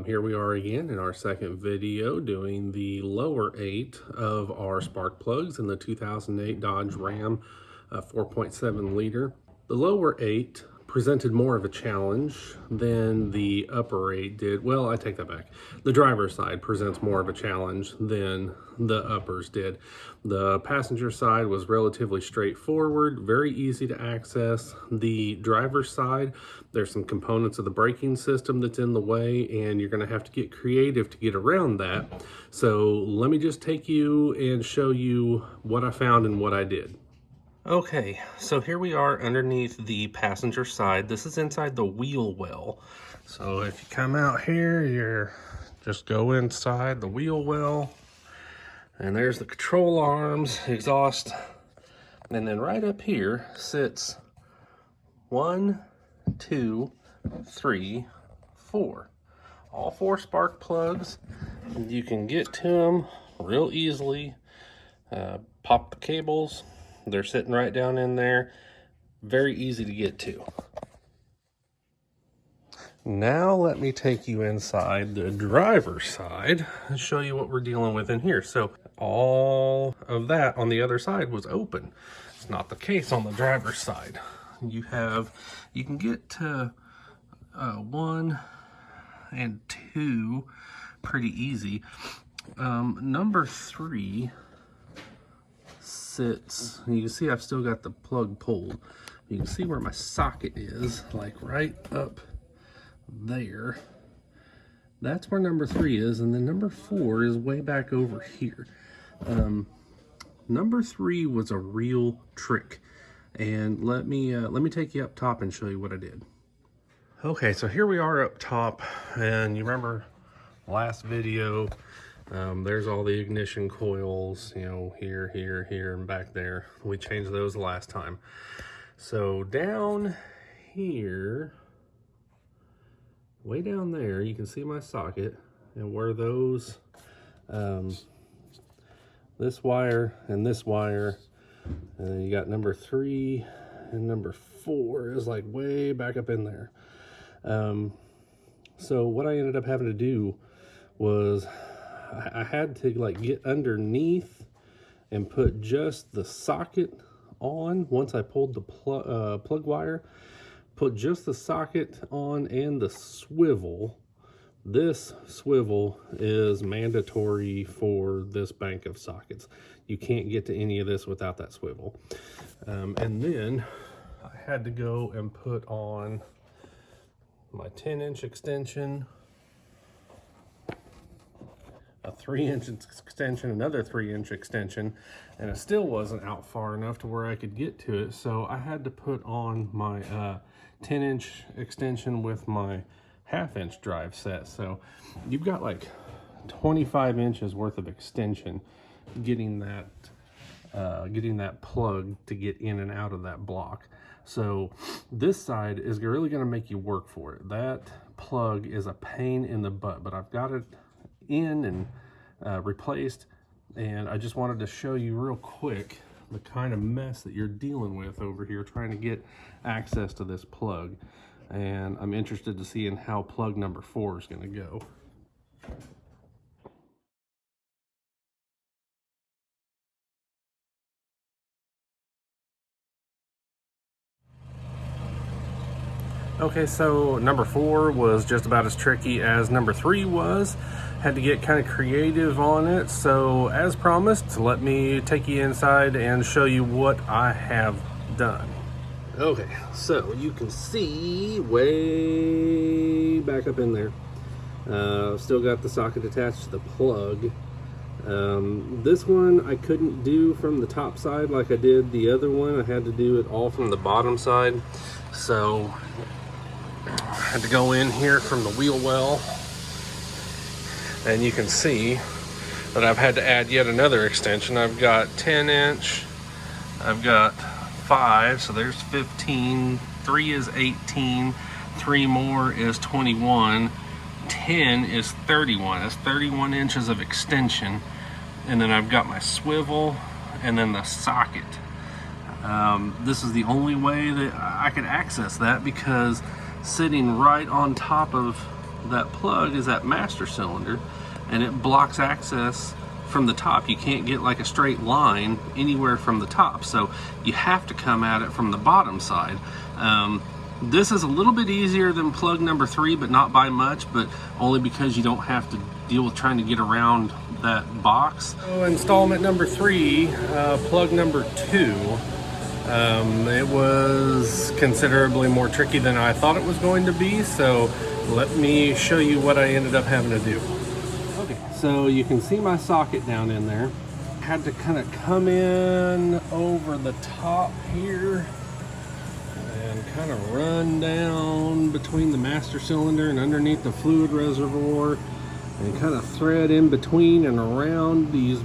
Here we are again in our second video doing the lower 8 of our spark plugs in the 2008 Dodge Ram 4.7 liter. The lower 8 presented more of a challenge than the upper 8 did. Well, I take that back. The driver's side presents more of a challenge than the uppers did. The passenger side was relatively straightforward, very easy to access. The driver's side, there's some components of the braking system that's in the way, and you're going to have to get creative to get around that. So let me just take you and show you what I found and what I did. Okay, so here we are underneath the passenger side. This is inside the wheel well. So if you come out here, you're just go inside the wheel well, and there's the control arms, exhaust, and then right up here sits 1, 2, 3, 4. All 4 spark plugs. You can get to them real easily. Pop the cables. They're sitting right down in there. Very easy to get to. Now let me take you inside the driver's side and show you what we're dealing with in here. So all of that on the other side was open. It's not the case on the driver's side. You can get to 1 and 2 pretty easy. Number 3 sits, and you can see I've still got the plug pulled. You can see where my socket is, like right up there. That's where number 3 is, and then number 4 is way back over here. Number 3 was a real trick, and let me take you up top and show you what I did. Okay, so here we are up top, and you remember last video, there's all the ignition coils, you know, here, and back there. We changed those the last time. So down here, way down there, you can see my socket, and where those, this wire, and then you got number 3 and number 4 is like way back up in there. So what I ended up having to do was I had to like get underneath and put just the socket on. Once I pulled the plug wire, put just the socket on and the swivel. This swivel is mandatory for this bank of sockets. You can't get to any of this without that swivel. And then I had to go and put on my 10-inch extension, a 3-inch extension, another 3-inch extension, and it still wasn't out far enough to where I could get to it. So I had to put on my 10-inch extension with my 1/2-inch drive set. So you've got like 25 inches worth of extension getting that plug to get in and out of that block. So this side is really going to make you work for it. That plug is a pain in the butt, but I've got it in and replaced, and I just wanted to show you real quick the kind of mess that you're dealing with over here trying to get access to this plug. And I'm interested to see in how plug number 4 is going to go. Okay, so number 4 was just about as tricky as number 3 was. Had to get kind of creative on it. So as promised, let me take you inside and show you what I have done. Okay, so you can see way back up in there. Still got the socket attached to the plug. This one I couldn't do from the top side like I did the other one. I had to do it all from the bottom side. So I had to go in here from the wheel well, and you can see that I've had to add yet another extension. I've got 10-inch, I've got 5, so there's 15, 3 is 18, 3 more is 21, 10 is 31. That's 31 inches of extension. And then I've got my swivel and then the socket. This is the only way that I could access that, because sitting right on top of that plug is that master cylinder, and it blocks access from the top. You can't get like a straight line anywhere from the top, so you have to come at it from the bottom side. This is a little bit easier than plug number 3, but not by much, but only because you don't have to deal with trying to get around that box. So installment number 3, plug number 2. It was considerably more tricky than I thought it was going to be, so let me show you what I ended up having to do. Okay, so you can see my socket down in there. I had to kind of come in over the top here and kind of run down between the master cylinder and underneath the fluid reservoir, and kind of thread in between and around these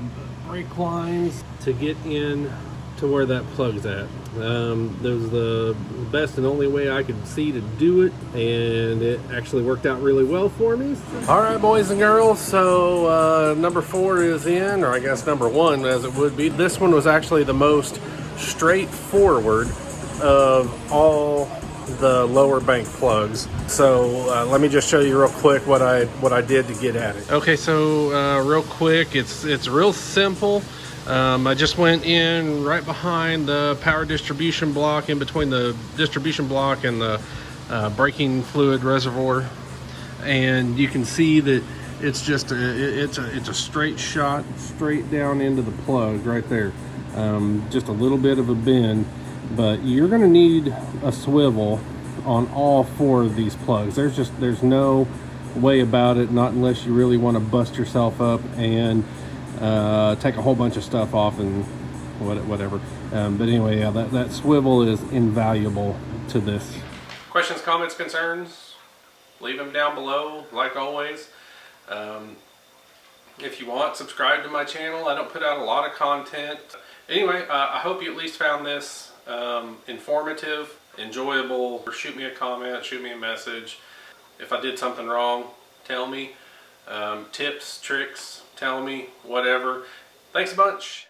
brake lines to get in to where that plug's at. That was the best and only way I could see to do it, and it actually worked out really well for me. All right, boys and girls, so number 4 is in, or I guess number 1 as it would be. This one was actually the most straightforward of all the lower bank plugs. So let me just show you real quick what I did to get at it. Okay, so real quick, it's real simple. I just went in right behind the power distribution block, in between the distribution block and the braking fluid reservoir, and you can see that it's just it's a straight shot straight down into the plug right there. Just a little bit of a bend, but you're going to need a swivel on all 4 of these plugs. There's no way about it, not unless you really want to bust yourself up and take a whole bunch of stuff off and whatever. But anyway, yeah, that swivel is invaluable to this. Questions, comments, concerns, leave them down below, like always. If you want, subscribe to my channel. I don't put out a lot of content. Anyway, I hope you at least found this informative, enjoyable. Shoot me a comment, shoot me a message. If I did something wrong, tell me. Tips, tricks, tell me, whatever. Thanks a bunch.